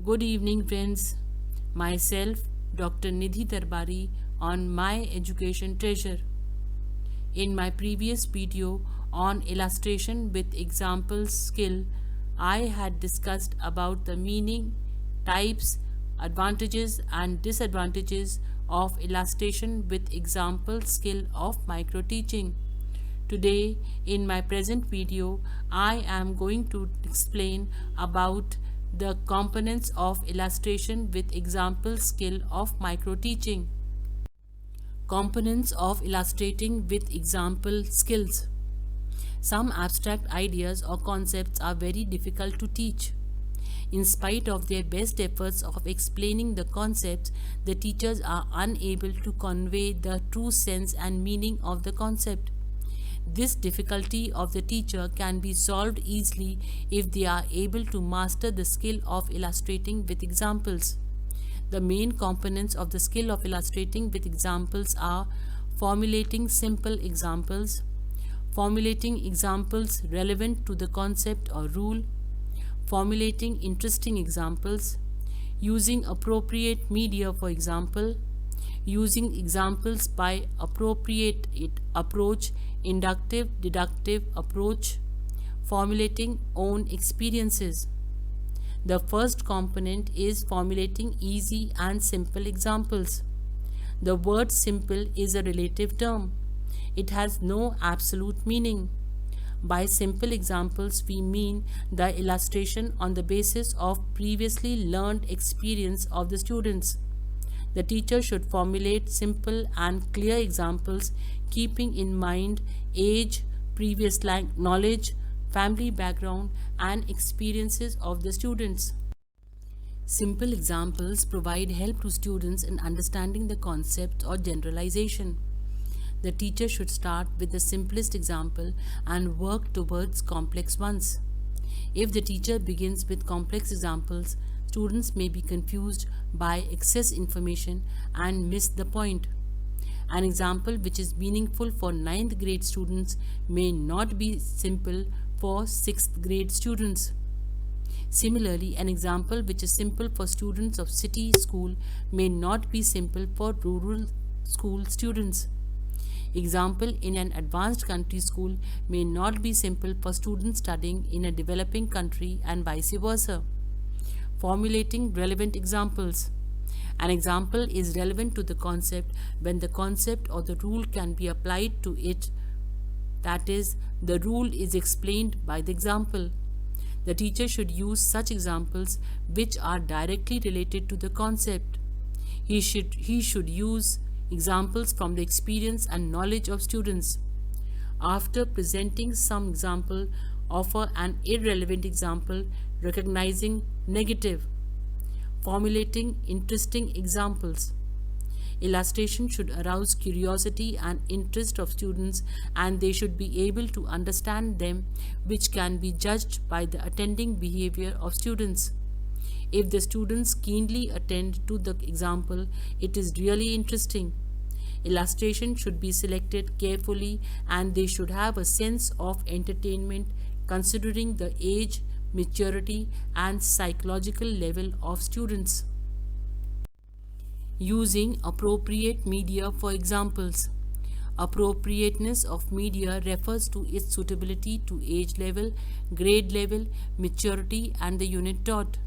Good evening, friends. Myself, Dr. Nidhi Darbari, on My Education Treasure. In my previous video on illustration with examples skill, I had discussed about the meaning, types, advantages and disadvantages of illustration with example skill of micro teaching. Today, in my present video, I am going to explain about the components of illustration with example skill of micro teaching. Components of illustrating with example skills. Some abstract ideas or concepts are very difficult to teach. In spite of their best efforts of explaining the concepts, the teachers are unable to convey the true sense and meaning of the concept. This difficulty of the teacher can be solved easily if they are able to master the skill of illustrating with examples. The main components of the skill of illustrating with examples are formulating simple examples, formulating examples relevant to the concept or rule, formulating interesting examples, using appropriate media for example, using examples by appropriate approach, inductive, deductive approach, formulating own experiences. The first component is formulating easy and simple examples. The word simple is a relative term. It has no absolute meaning. By simple examples, we mean the illustration on the basis of previously learned experience of the students. The teacher should formulate simple and clear examples, keeping in mind age, previous knowledge, family background, and experiences of the students. Simple examples provide help to students in understanding the concept or generalization. The teacher should start with the simplest example and work towards complex ones. If the teacher begins with complex examples, students may be confused by excess information and miss the point. An example which is meaningful for 9th grade students may not be simple for 6th grade students. Similarly, an example which is simple for students of city school may not be simple for rural school students. Example in an advanced country school may not be simple for students studying in a developing country and vice versa. Formulating relevant examples. An example is relevant to the concept when the concept or the rule can be applied to it. That is, the rule is explained by the example. The teacher should use such examples which are directly related to the concept. He should use examples from the experience and knowledge of students. After presenting some example, offer an irrelevant example, recognizing negative. Formulating interesting examples. Illustration should arouse curiosity and interest of students, and they should be able to understand them, which can be judged by the attending behavior of students. If the students keenly attend to the example, it is really interesting. Illustration should be selected carefully and they should have a sense of entertainment considering the age, maturity and psychological level of students. Using appropriate media for examples. Appropriateness of media refers to its suitability to age level, grade level, maturity and the unit taught.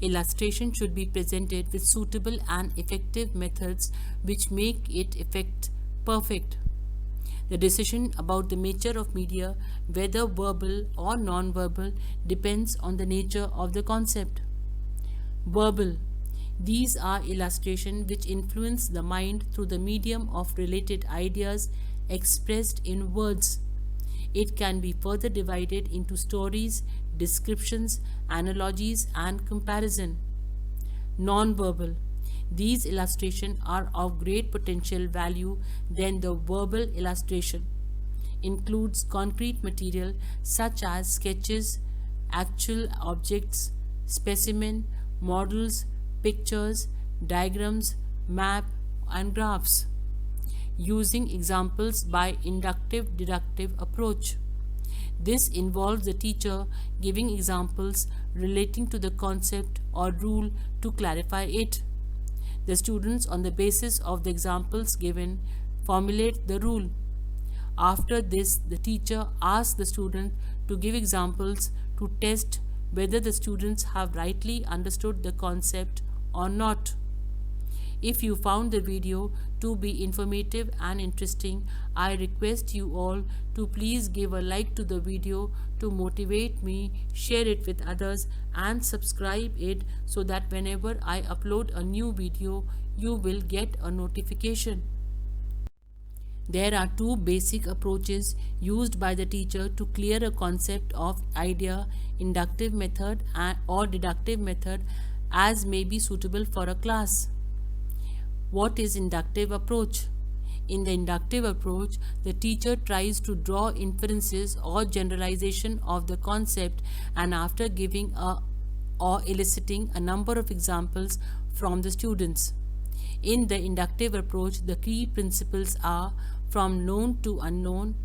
Illustration should be presented with suitable and effective methods which make it perfect. The decision about the nature of media, whether verbal or non-verbal, depends on the nature of the concept. Verbal. These are illustrations which influence the mind through the medium of related ideas expressed in words. It can be further divided into stories, descriptions, analogies, and comparison. Non-verbal. These illustrations are of great potential value than the verbal illustration. Includes concrete material such as sketches, actual objects, specimen, models, pictures, diagrams, map, and graphs. Using examples by inductive deductive approach. This involves the teacher giving examples relating to the concept or rule to clarify it. The students, on the basis of the examples given, formulate the rule. After this, the teacher asks the student to give examples to test whether the students have rightly understood the concept or not. If you found the video to be informative and interesting, I request you all to please give a like to the video to motivate me, share it with others and subscribe it so that whenever I upload a new video, you will get a notification. There are two basic approaches used by the teacher to clear a concept of idea, inductive method or deductive method, as may be suitable for a class. What is inductive approach? In the inductive approach, the teacher tries to draw inferences or generalization of the concept, and after giving or eliciting a number of examples from the students. In the inductive approach, the key principles are from known to unknown,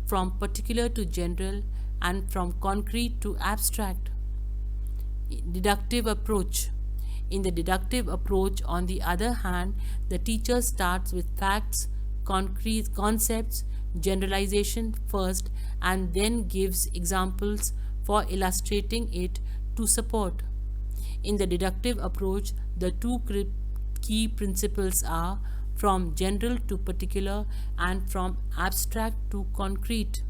from particular to general, and from concrete to abstract. Deductive approach. In the deductive approach, on the other hand, the teacher starts with facts, concrete concepts, generalization first, and then gives examples for illustrating it to support. In the deductive approach, the two key principles are from general to particular and from abstract to concrete.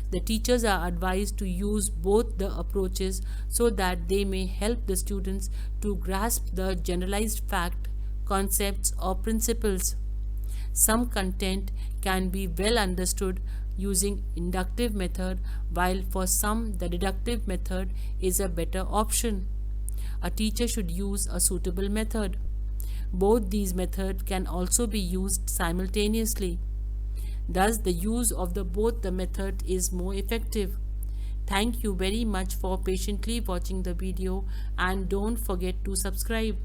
The teachers are advised to use both the approaches so that they may help the students to grasp the generalized fact, concepts or principles. Some content can be well understood using inductive method, while for some the deductive method is a better option. A teacher should use a suitable method. Both these methods can also be used simultaneously. Thus, the use of both the method is more effective. Thank you very much for patiently watching the video, and don't forget to subscribe.